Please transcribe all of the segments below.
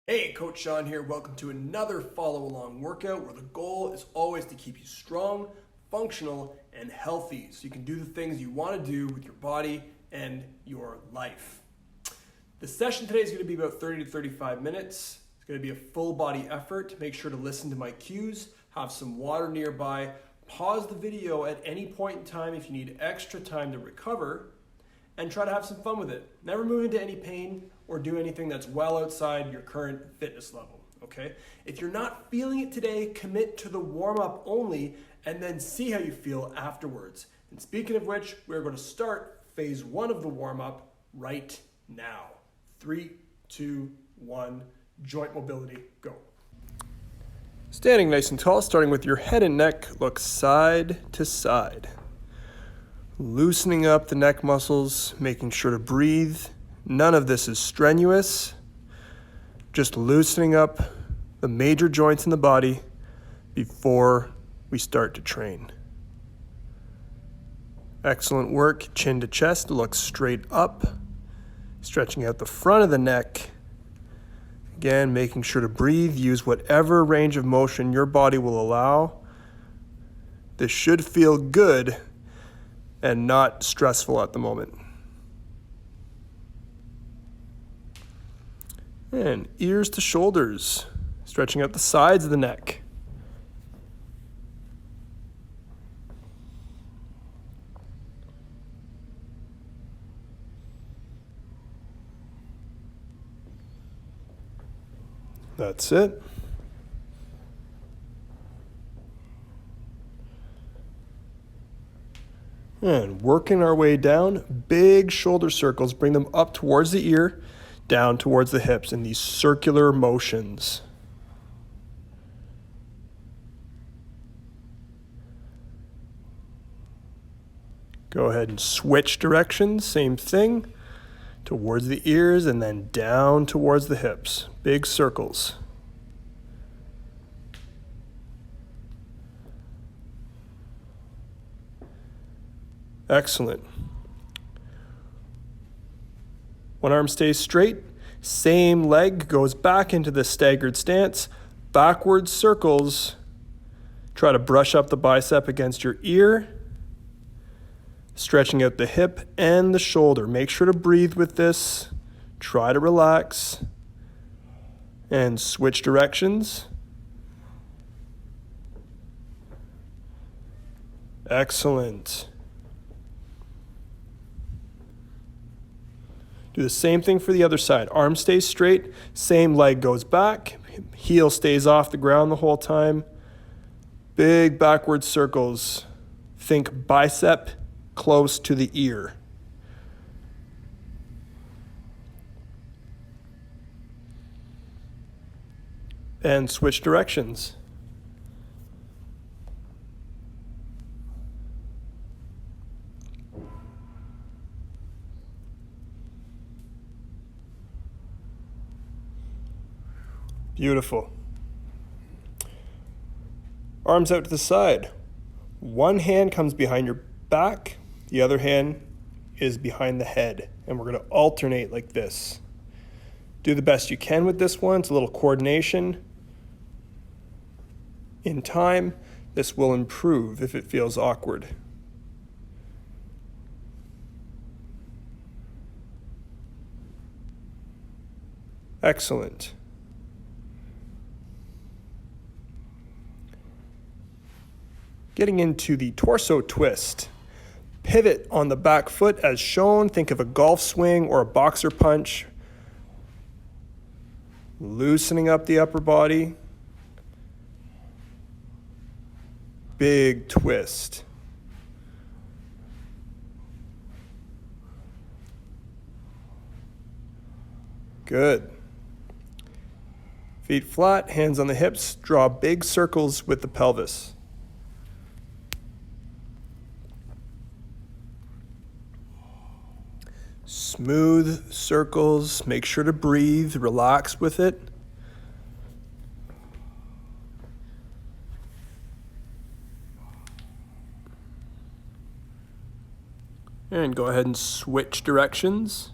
Hey, Coach Sean here. Welcome to another follow-along workout where the goal is always to keep you strong, functional, and healthy so you can do the things you want to do with your body and your life. The session today is going to be about 30 to 35 minutes. It's going to be a full body effort. Make sure to listen to my cues, have some water nearby, pause the video at any point in time if you need extra time to recover, and try to have some fun with it. Never move into any pain or do anything that's well outside your current fitness level, okay? If you're not feeling it today, commit to the warm-up only and then see how you feel afterwards. And speaking of which, we're going to start phase 1 of the warm-up right now. 3, 2, 1, joint mobility, go. Standing nice and tall, starting with your head and neck, look side to side. Loosening up the neck muscles, making sure to breathe. None of this is strenuous. Just loosening up the major joints in the body before we start to train. Excellent work. Chin to chest, look straight up. Stretching out the front of the neck. Again, making sure to breathe. Use whatever range of motion your body will allow. This should feel good and not stressful at the moment. And ears to shoulders, stretching out the sides of the neck. That's it. And working our way down, big shoulder circles, bring them up towards the ear, down towards the hips in these circular motions. Go ahead and switch directions, same thing, towards the ears and then down towards the hips, big circles. Excellent. One arm stays straight, same leg goes back into the staggered stance, backwards circles. Try to brush up the bicep against your ear, stretching out the hip and the shoulder. Make sure to breathe with this. Try to relax and switch directions. Excellent. Do the same thing for the other side. Arm stays straight, same leg goes back, heel stays off the ground the whole time. Big backward circles. Think bicep close to the ear. And switch directions. Beautiful. Arms out to the side. One hand comes behind your back, the other hand is behind the head, and we're going to alternate like this. Do the best you can with this one. It's a little coordination. In time, this will improve if it feels awkward. Excellent. Getting into the torso twist. Pivot on the back foot as shown. Think of a golf swing or a boxer punch. Loosening up the upper body. Big twist. Good. Feet flat, hands on the hips. Draw big circles with the pelvis. Smooth circles, make sure to breathe, relax with it. And go ahead and switch directions.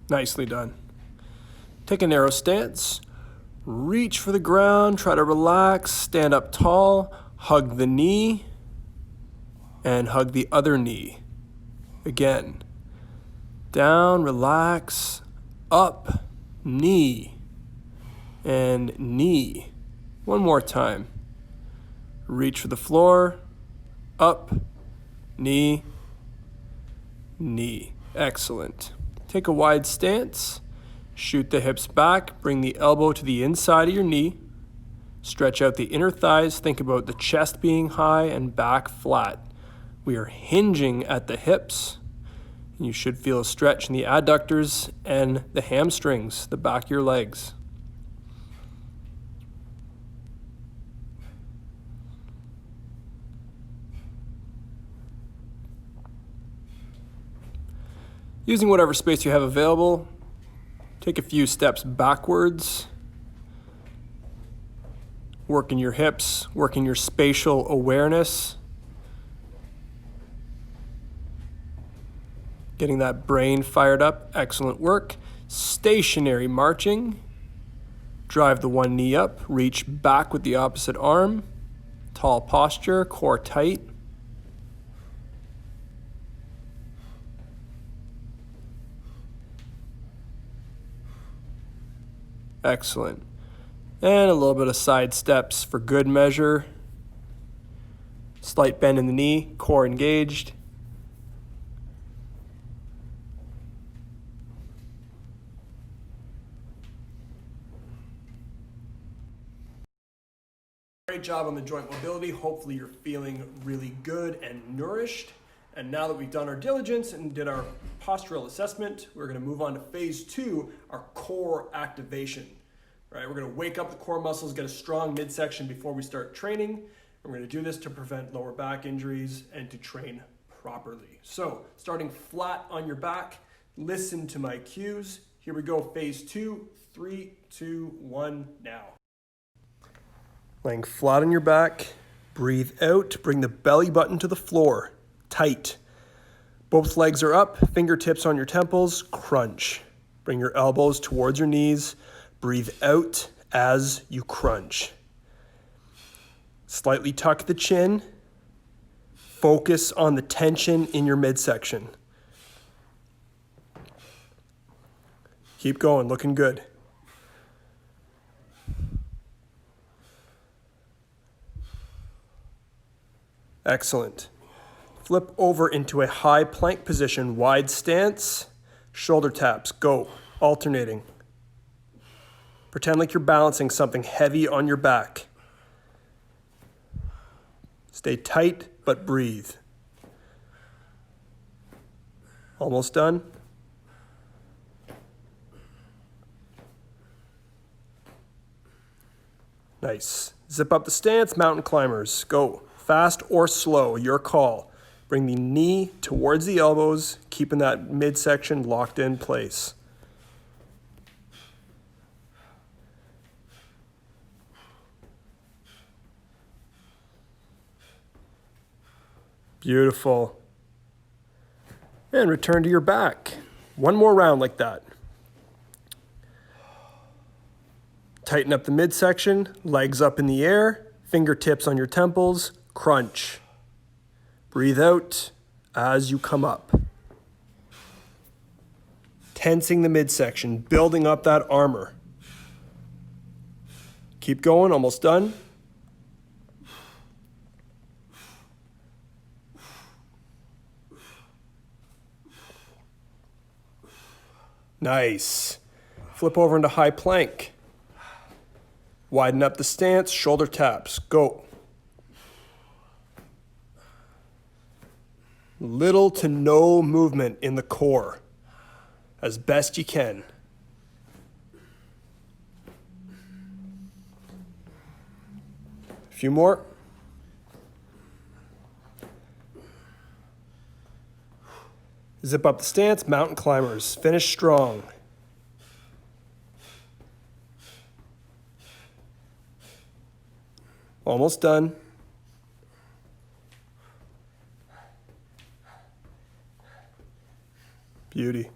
Nicely done. Take a narrow stance. Reach for the ground. Try to relax. Stand up tall. Hug the knee. And hug the other knee. Again. Down, relax. Up, knee. And knee. One more time. Reach for the floor. Up, knee, knee. Excellent. Take a wide stance. Shoot the hips back. Bring the elbow to the inside of your knee. Stretch out the inner thighs. Think about the chest being high and back flat. We are hinging at the hips. You should feel a stretch in the adductors and the hamstrings, the back of your legs. Using whatever space you have available, take a few steps backwards. Working your hips, working your spatial awareness. Getting that brain fired up. Excellent work. Stationary marching. Drive the one knee up. Reach back with the opposite arm. Tall posture, core tight. Excellent. And a little bit of side steps for good measure. Slight bend in the knee, core engaged. Great job on the joint mobility. Hopefully you're feeling really good and nourished. And now that we've done our diligence and did our postural assessment, we're going to move on to phase 2, our core activation. Right? We're going to wake up the core muscles, get a strong midsection before we start training. And we're going to do this to prevent lower back injuries and to train properly. So, starting flat on your back, listen to my cues. Here we go, phase 2, 3, 2, 1, now. Laying flat on your back, breathe out, bring the belly button to the floor. Tight. Both legs are up, fingertips on your temples, crunch. Bring your elbows towards your knees, breathe out as you crunch. Slightly tuck the chin, focus on the tension in your midsection. Keep going, looking good. Excellent. Flip over into a high plank position, wide stance, shoulder taps, go, alternating. Pretend like you're balancing something heavy on your back. Stay tight, but breathe. Almost done. Nice. Zip up the stance, mountain climbers, go. Fast or slow, your call. Bring the knee towards the elbows, keeping that midsection locked in place. Beautiful. And return to your back. One more round like that. Tighten up the midsection, legs up in the air, fingertips on your temples, crunch. Breathe out as you come up. Tensing the midsection, building up that armor. Keep going, almost done. Nice. Flip over into high plank. Widen up the stance, shoulder taps, go. Little to no movement in the core, as best you can. A few more. Zip up the stance, mountain climbers. Finish strong. Almost done. Beauty.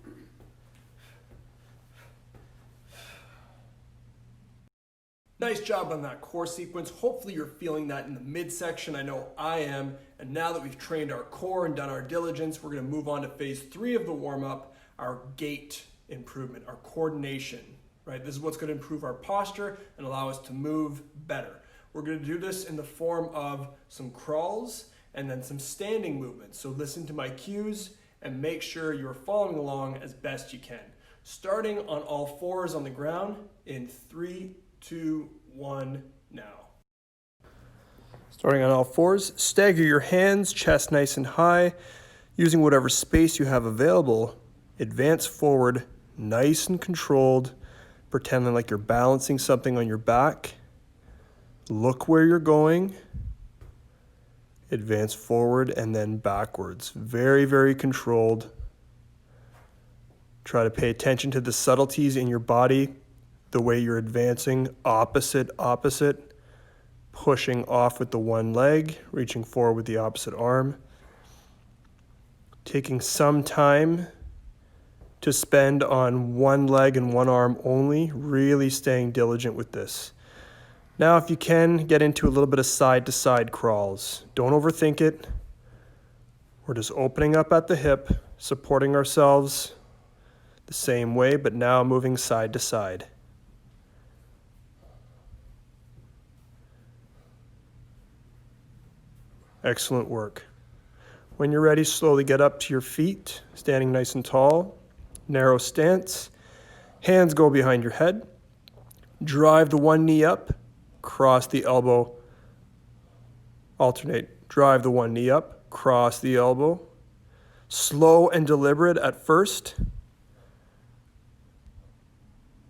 nice job on that core sequence. Hopefully you're feeling that in the midsection. I know I am. And now that we've trained our core and done our diligence, we're going to move on to phase 3 of the warm-up, our gait improvement, our coordination, right? This is what's going to improve our posture and allow us to move better. We're going to do this in the form of some crawls and then some standing movements. So listen to my cues and make sure you're following along as best you can. Starting on all fours on the ground in 3, 2, 1, now. Starting on all fours, stagger your hands, chest nice and high. Using whatever space you have available, advance forward, nice and controlled, pretending like you're balancing something on your back. Look where you're going. Advance forward and then backwards. Very, very controlled. Try to pay attention to the subtleties in your body, the way you're advancing, opposite, pushing off with the one leg, reaching forward with the opposite arm. Taking some time to spend on one leg and one arm only, really staying diligent with this. Now, if you can, get into a little bit of side-to-side crawls. Don't overthink it. We're just opening up at the hip, supporting ourselves the same way, but now moving side to side. Excellent work. When you're ready, slowly get up to your feet, standing nice and tall. Narrow stance. Hands go behind your head. Drive the one knee up. Cross the elbow, alternate. Drive the one knee up, cross the elbow. Slow and deliberate at first.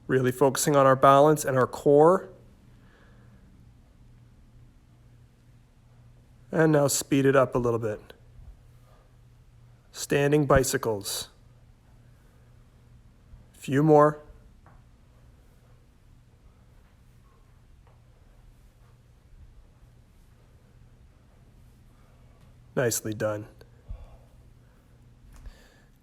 Really focusing on our balance and our core. And now speed it up a little bit. Standing bicycles. A few more. Nicely done.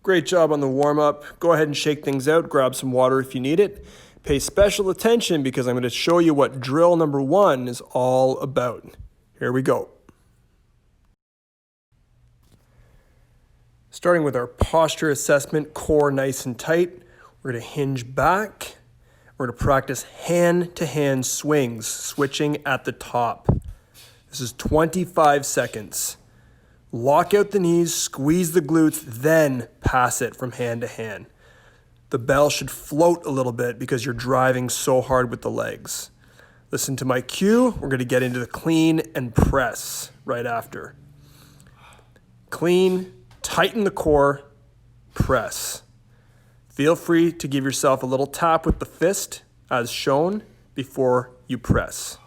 Great job on the warm-up. Go ahead and shake things out. Grab some water if you need it. Pay special attention because I'm going to show you what drill number 1 is all about. Here we go. Starting with our posture assessment, core nice and tight. We're going to hinge back. We're going to practice hand-to-hand swings, switching at the top. This is 25 seconds. Lock out the knees, squeeze the glutes, then pass it from hand to hand. The bell should float a little bit because you're driving so hard with the legs. Listen to my cue. We're going to get into the clean and press right after. Clean, tighten the core, press. Feel free to give yourself a little tap with the fist as shown before you press.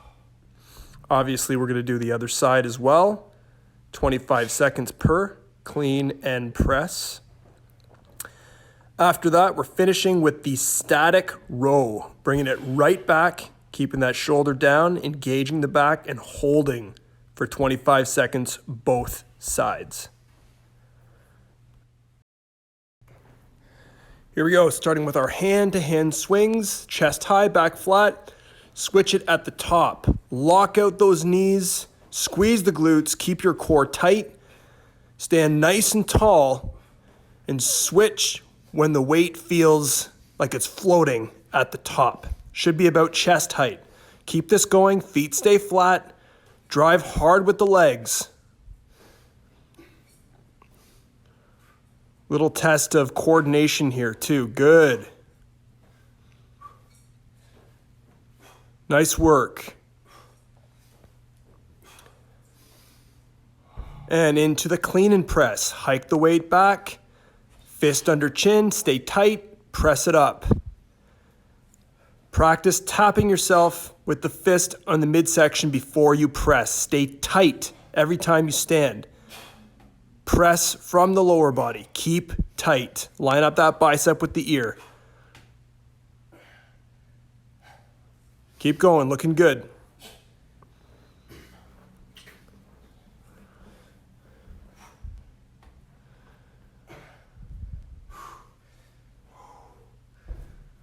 Obviously, we're going to do the other side as well. 25 seconds per, clean and press. After that, we're finishing with the static row, bringing it right back, keeping that shoulder down, engaging the back, and holding for 25 seconds both sides. Here we go, starting with our hand-to-hand swings, chest high, back flat. Switch it at the top. Lock out those knees. Squeeze the glutes, keep your core tight, stand nice and tall, and switch when the weight feels like it's floating at the top. Should be about chest height. Keep this going, feet stay flat, drive hard with the legs. Little test of coordination here too, good. Nice work. And into the clean and press. Hike the weight back, fist under chin, stay tight, press it up. Practice tapping yourself with the fist on the midsection before you press. Stay tight every time you stand. Press from the lower body. Keep tight. Line up that bicep with the ear. Keep going, looking good.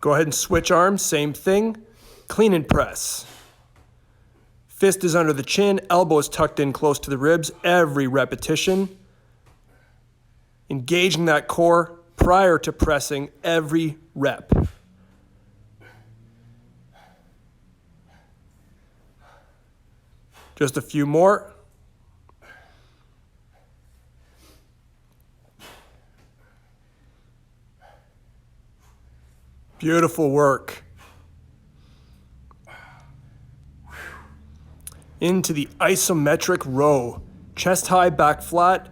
Go ahead and switch arms, same thing. Clean and press. Fist is under the chin, elbow is tucked in close to the ribs every repetition. Engaging that core prior to pressing every rep. Just a few more. Beautiful work. Into the isometric row. Chest high, back flat.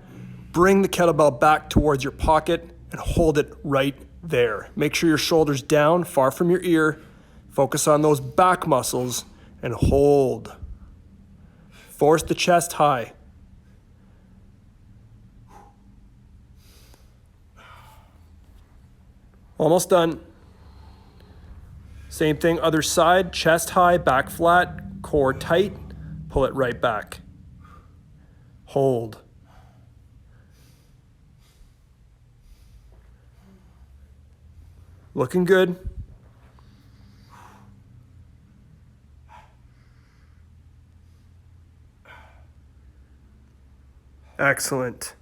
Bring the kettlebell back towards your pocket and hold it right there. Make sure your shoulder's down, far from your ear. Focus on those back muscles and hold. Force the chest high. Almost done. Same thing, other side, chest high, back flat, core tight, pull it right back. Hold. Looking good. Excellent.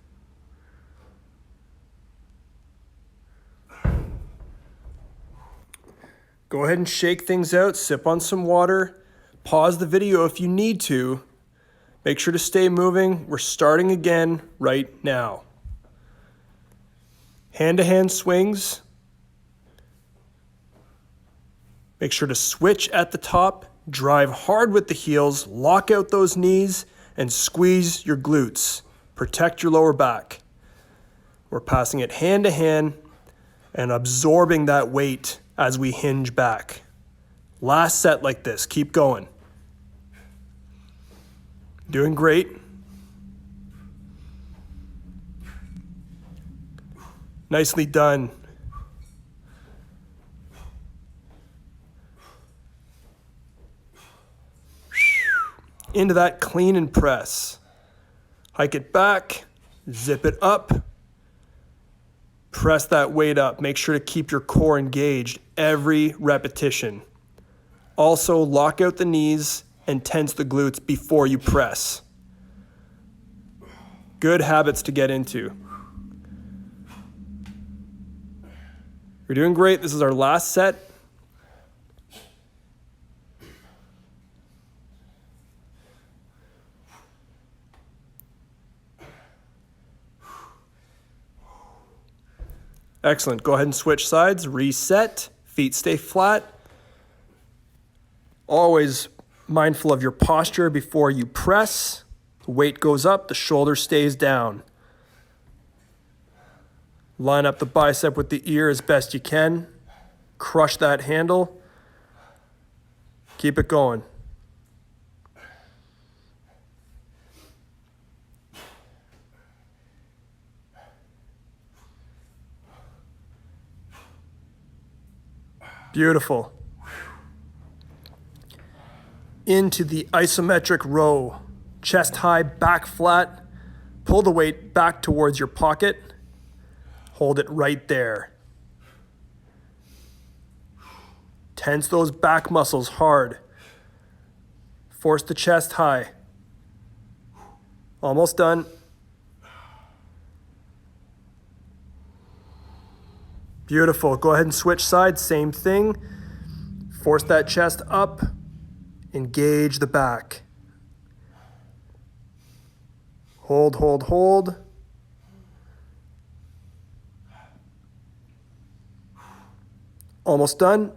Go ahead and shake things out, sip on some water, pause the video if you need to. Make sure to stay moving. We're starting again right now. Hand-to-hand swings. Make sure to switch at the top, drive hard with the heels, lock out those knees, and squeeze your glutes. Protect your lower back. We're passing it hand to hand and absorbing that weight as we hinge back. Last set like this. Keep going. Doing great. Nicely done. Into that clean and press. Hike it back, zip it up, press that weight up. Make sure to keep your core engaged every repetition. Also, lock out the knees and tense the glutes before you press. Good habits to get into. You're doing great. This is our last set. Excellent. Go ahead and switch sides. Reset. Feet stay flat. Always mindful of your posture before you press. The weight goes up. The shoulder stays down. Line up the bicep with the ear as best you can. Crush that handle. Keep it going. Beautiful. Into the isometric row. Chest high, back flat. Pull the weight back towards your pocket. Hold it right there. Tense those back muscles hard. Force the chest high. Almost done. Beautiful. Go ahead and switch sides. Same thing. Force that chest up. Engage the back. Hold, hold, hold. Almost done.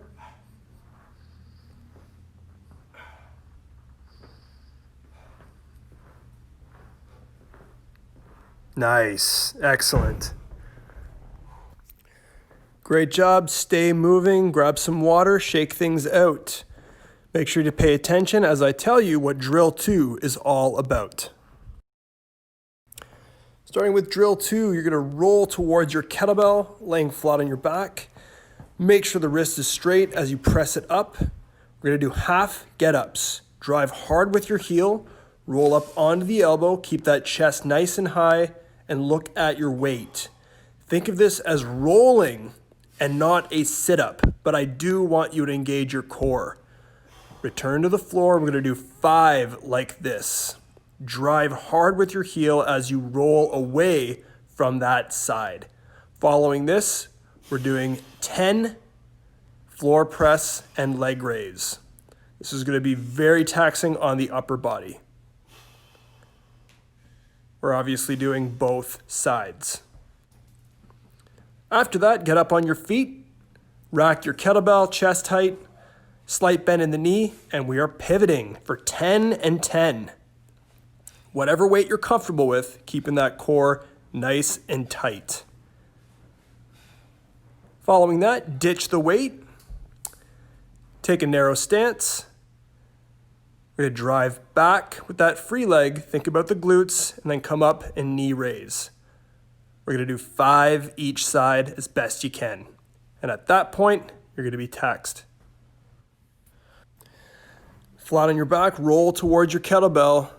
Nice. Excellent. Great job. Stay moving. Grab some water. Shake things out. Make sure to pay attention as I tell you what drill 2 is all about. Starting with drill 2, you're going to roll towards your kettlebell, laying flat on your back. Make sure the wrist is straight as you press it up. We're going to do half get-ups. Drive hard with your heel. Roll up onto the elbow. Keep that chest nice and high and look at your weight. Think of this as rolling and not a sit-up, but I do want you to engage your core. Return to the floor. We're going to do 5 like this. Drive hard with your heel as you roll away from that side. Following this, we're doing 10 floor press and leg raise. This is going to be very taxing on the upper body. We're obviously doing both sides. After that, get up on your feet, rack your kettlebell chest height, slight bend in the knee, and we are pivoting for 10 and 10. Whatever weight you're comfortable with, keeping that core nice and tight. Following that, ditch the weight, take a narrow stance. We're going to drive back with that free leg, think about the glutes, and then come up and knee raise. We're going to do 5 each side as best you can. And at that point, you're going to be taxed. Flat on your back, roll towards your kettlebell,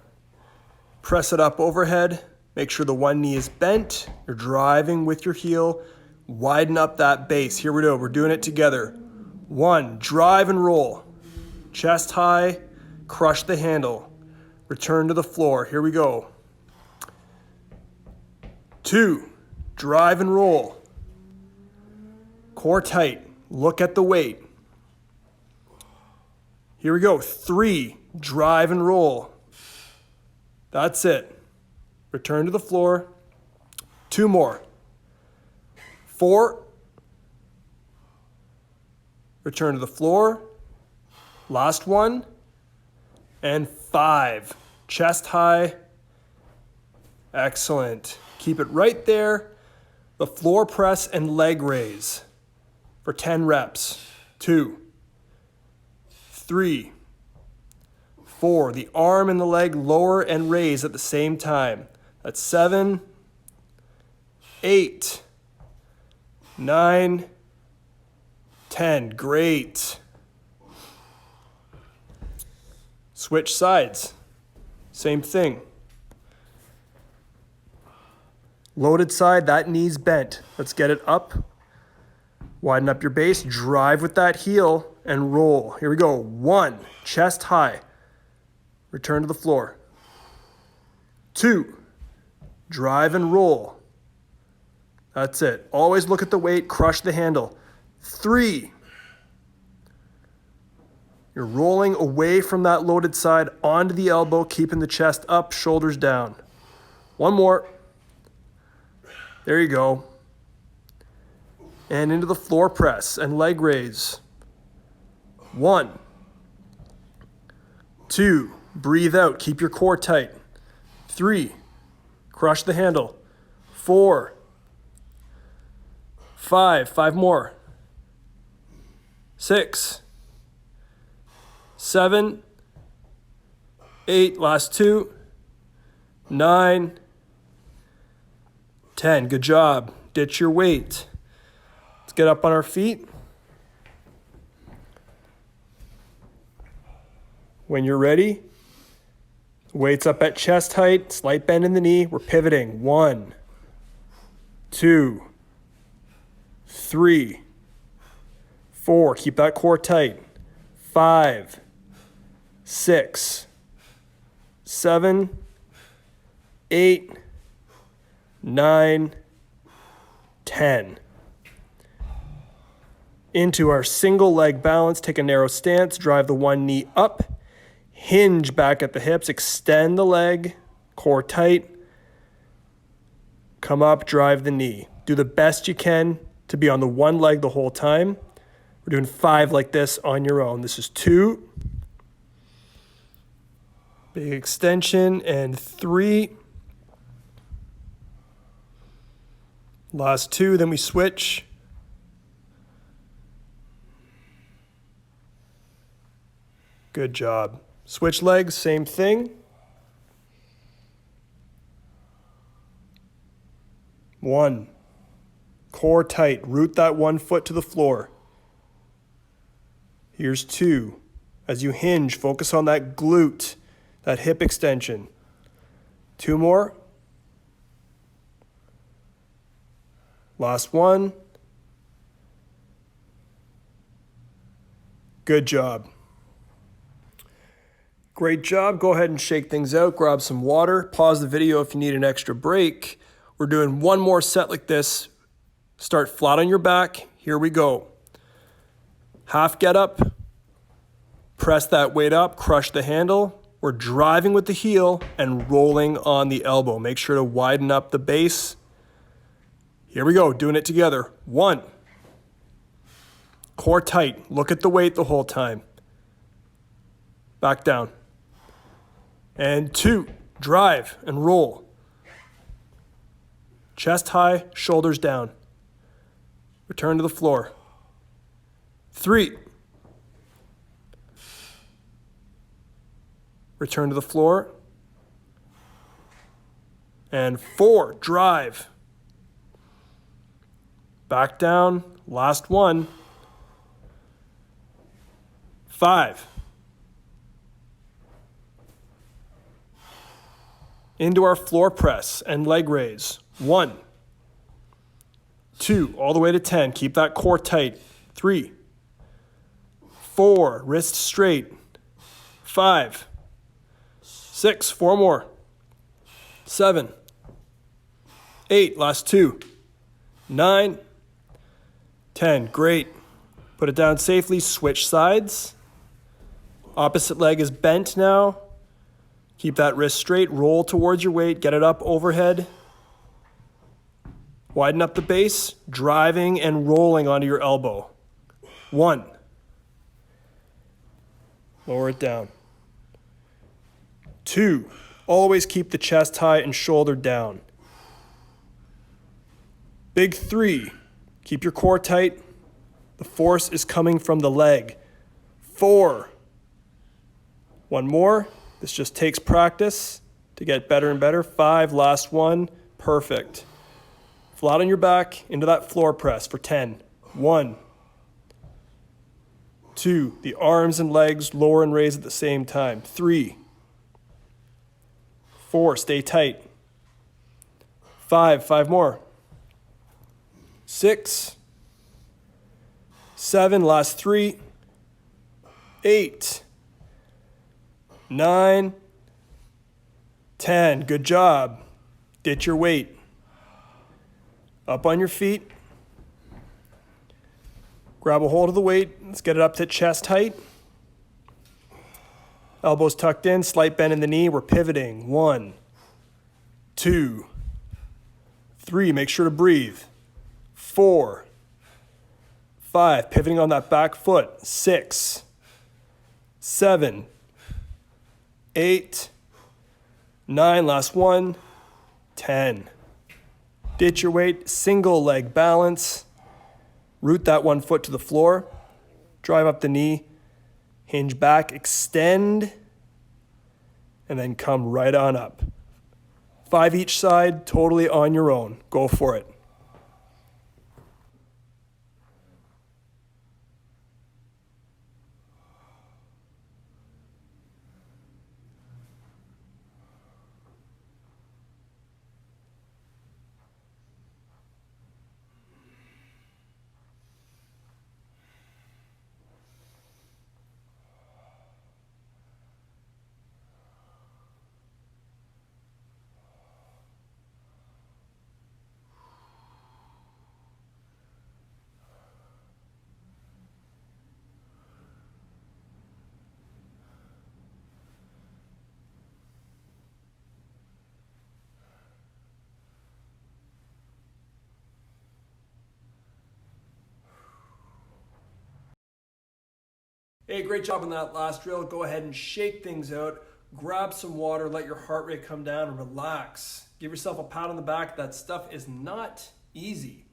press it up overhead, make sure the one knee is bent, you're driving with your heel, widen up that base. Here we go, we're doing it together. 1, drive and roll, chest high, crush the handle, return to the floor. Here we go. 2, drive and roll, core tight, look at the weight. Here we go. 3, drive and roll. That's it. Return to the floor. 2 more. 4, return to the floor. Last one. And 5, chest high. Excellent. Keep it right there. The floor press and leg raise for 10 reps. 2, 3, 4. The arm and the leg lower and raise at the same time. That's 7, 8, 9, 10. Great. Switch sides. Same thing. Loaded side, that knee's bent. Let's get it up. Widen up your base, drive with that heel, and roll. Here we go. 1, chest high. Return to the floor. 2, drive and roll. That's it. Always look at the weight, crush the handle. 3, you're rolling away from that loaded side onto the elbow, keeping the chest up, shoulders down. 1 more. There you go. And into the floor press and leg raise. 1, 2, breathe out, keep your core tight. 3, crush the handle. 4, 5 more. 6, 7, 8, last 2, 9, 10. Good job. Ditch your weight. Let's get up on our feet. When you're ready, weight's up at chest height, slight bend in the knee. We're pivoting. 1, 2, 3, 4. Keep that core tight. 5, 6, 7, 8, 9, 10. Into our single leg balance, take a narrow stance, drive the one knee up, hinge back at the hips, extend the leg, core tight, come up, drive the knee. Do the best you can to be on the one leg the whole time. We're doing 5 like this on your own. This is 2, big extension, and 3. Last 2, then we switch. Good job. Switch legs, same thing. 1, core tight, root that 1 foot to the floor. Here's 2. As you hinge, focus on that glute, that hip extension. 2 more. Last 1. Good job. Great job. Go ahead and shake things out. Grab some water. Pause the video if you need an extra break. We're doing one more set like this. Start flat on your back. Here we go. Half get up. Press that weight up. Crush the handle. We're driving with the heel and rolling on the elbow. Make sure to widen up the base. Here we go. Doing it together. 1. Core tight. Look at the weight the whole time. Back down. And 2, drive and roll. Chest high, shoulders down. Return to the floor. 3. Return to the floor. And 4, drive. Back down, last one. 5. Into our floor press and leg raise. 1, 2, all the way to 10. Keep that core tight. 3, 4, wrist straight. 5, 6, 4 more. 7, 8, last 2. 9, 10, great. Put it down safely, switch sides. Opposite leg is bent now. Keep that wrist straight, roll towards your weight, get it up overhead. Widen up the base, driving and rolling onto your elbow. 1. Lower it down. 2. Always keep the chest high and shoulder down. Big 3. Keep your core tight. The force is coming from the leg. 4. 1 more. This just takes practice to get better and better. 5, last one. Perfect. Flat on your back into that floor press for 10. 1, 2, the arms and legs lower and raise at the same time. 3, 4, stay tight. 5 more. 6, 7, last 3. 8, 9, 10. Good job. Ditch your weight. Up on your feet. Grab a hold of the weight. Let's get it up to chest height. Elbows tucked in, slight bend in the knee. We're pivoting. 1, 2, 3. Make sure to breathe. 4, 5. Pivoting on that back foot. 6, 7, 8, 9. Last one. 10. Ditch your weight. Single leg balance. Root that one foot to the floor. Drive up the knee. Hinge back. Extend. And then come right on up. 5 each side. Totally on your own. Go for it. Hey, great job on that last drill. Go ahead and shake things out. Grab some water, let your heart rate come down and relax. Give yourself a pat on the back. That stuff is not easy.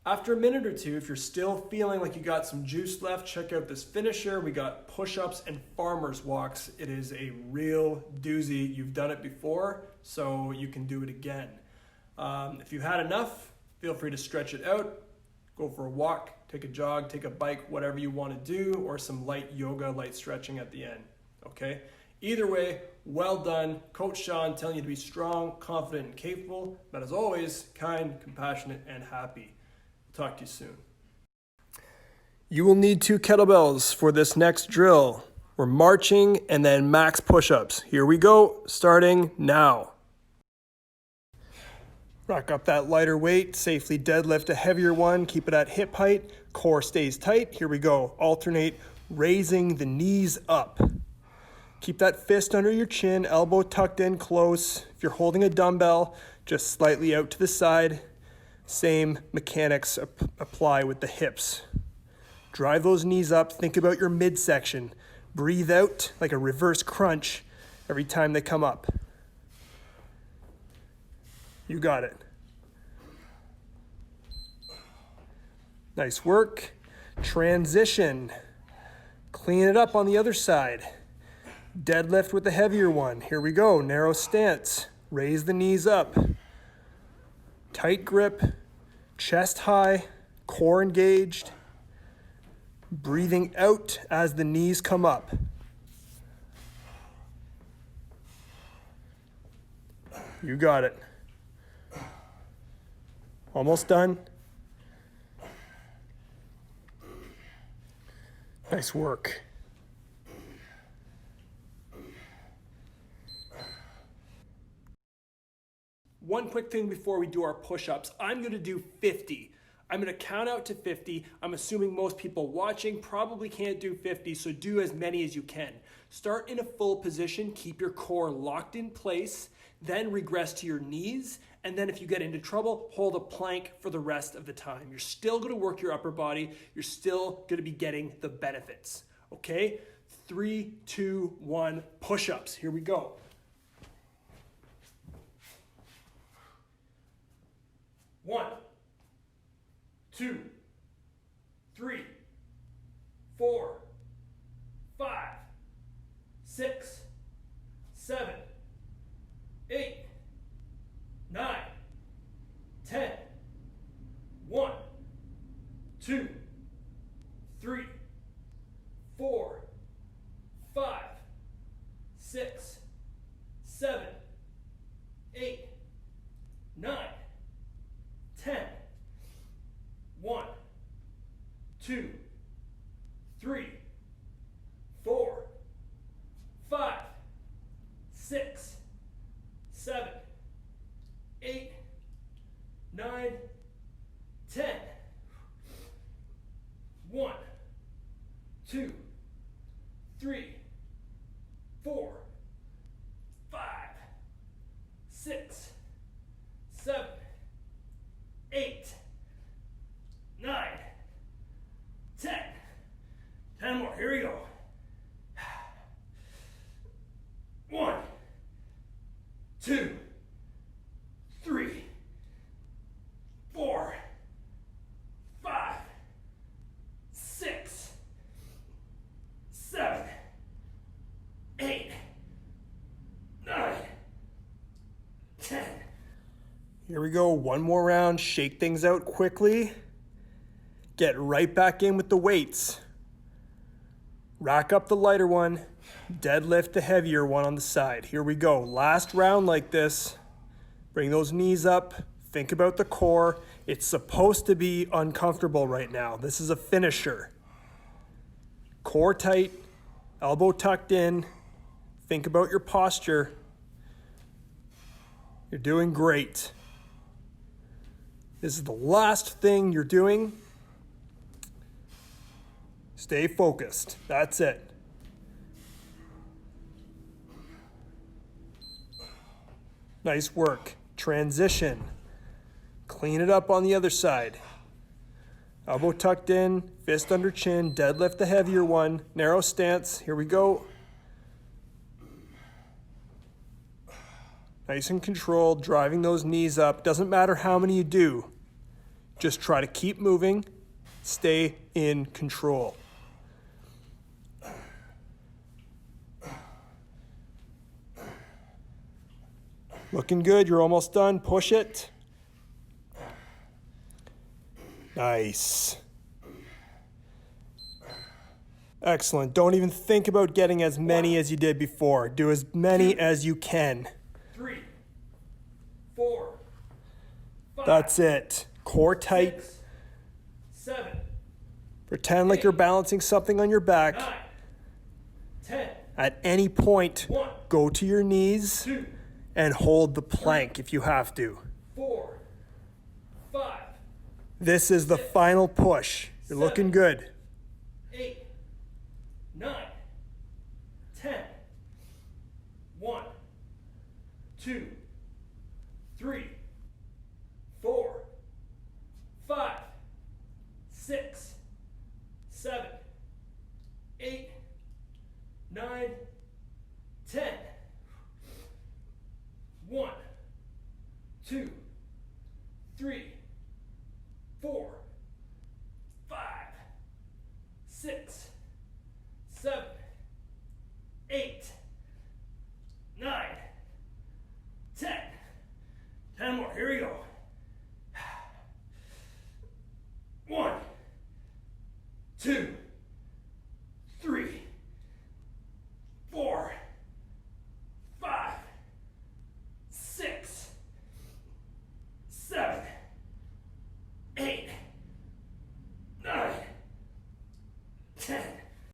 After a minute or two, if you're still feeling like you got some juice left, check out this finisher. We got push-ups and farmer's walks. It is a real doozy. You've done it before, so you can do it again. If you've had enough, feel free to stretch it out. Go for a walk, take a jog, take a bike, whatever you want to do, or some light yoga, light stretching at the end, okay? Either way, well done. Coach Sean telling you to be strong, confident, and capable, but as always, kind, compassionate, and happy. Talk to you soon. You will need 2 kettlebells for this next drill. We're marching and then max push-ups. Here we go, starting now. Rack up that lighter weight, safely deadlift a heavier one, keep it at hip height, core stays tight. Here we go, alternate raising the knees up. Keep that fist under your chin, elbow tucked in close. If you're holding a dumbbell, just slightly out to the side. Same mechanics apply with the hips. Drive those knees up, think about your midsection. Breathe out like a reverse crunch every time they come up. You got it. Nice work. Transition. Clean it up on the other side. Deadlift with the heavier one. Here we go. Narrow stance. Raise the knees up. Tight grip. Chest high. Core engaged. Breathing out as the knees come up. You got it. Almost done. Nice work. One quick thing before we do our push-ups. I'm going to do 50. I'm going to count out to 50. I'm assuming most people watching probably can't do 50, so do as many as you can. Start in a full position, keep your core locked in place, then regress to your knees, and then if you get into trouble, hold a plank for the rest of the time. You're still going to work your upper body. You're still going to be getting the benefits. Okay? 3, 2, 1, push-ups. Here we go. 1, 2, 3, 4, 5, 6, 7, 8, 9, 10. 1, 2, 3, 4, 5, 6, 7, 8, 9, 10. 1, 2, 3, 4, 5, 6, 7, 8, 9, 10. 1, 2, 3, 4, 5, 6, 7, 8, 9, 10. 10 more. Here we go. 1, 2, 3, 4, 5, 6, 7, 8, 9, 10. Here we go. One more round. Shake things out quickly. Get right back in with the weights. Rack up the lighter one. Deadlift the heavier one on the side. Here we go. Last round like this. Bring those knees up. Think about the core. It's supposed to be uncomfortable right now. This is a finisher. Core tight. Elbow tucked in. Think about your posture. You're doing great. This is the last thing you're doing. Stay focused. That's it. Nice work. Transition. Clean it up on the other side. Elbow tucked in, fist under chin, deadlift the heavier one, narrow stance. Here we go. Nice and controlled, driving those knees up. Doesn't matter how many you do. Just try to keep moving. Stay in control. Looking good. You're almost done. Push it. Nice. Excellent. Don't even think about getting as many as you did before. Do as many as you can. 3, 4, 5. That's it. Core tight. 6, 7. Pretend like you're balancing something on your back. 9, 10, At any point, 1, go to your knees 2, and hold the plank if you have to. 4, 5, This is the final push. You're looking good. 8, 9, 10, 1, 2, 3, 4, 5, 6, 7, 8, 9, 10. 1, 2, 3, 4, 5, 6, 7, 8, 9, 10. 10 more. Here we go. 1, 2,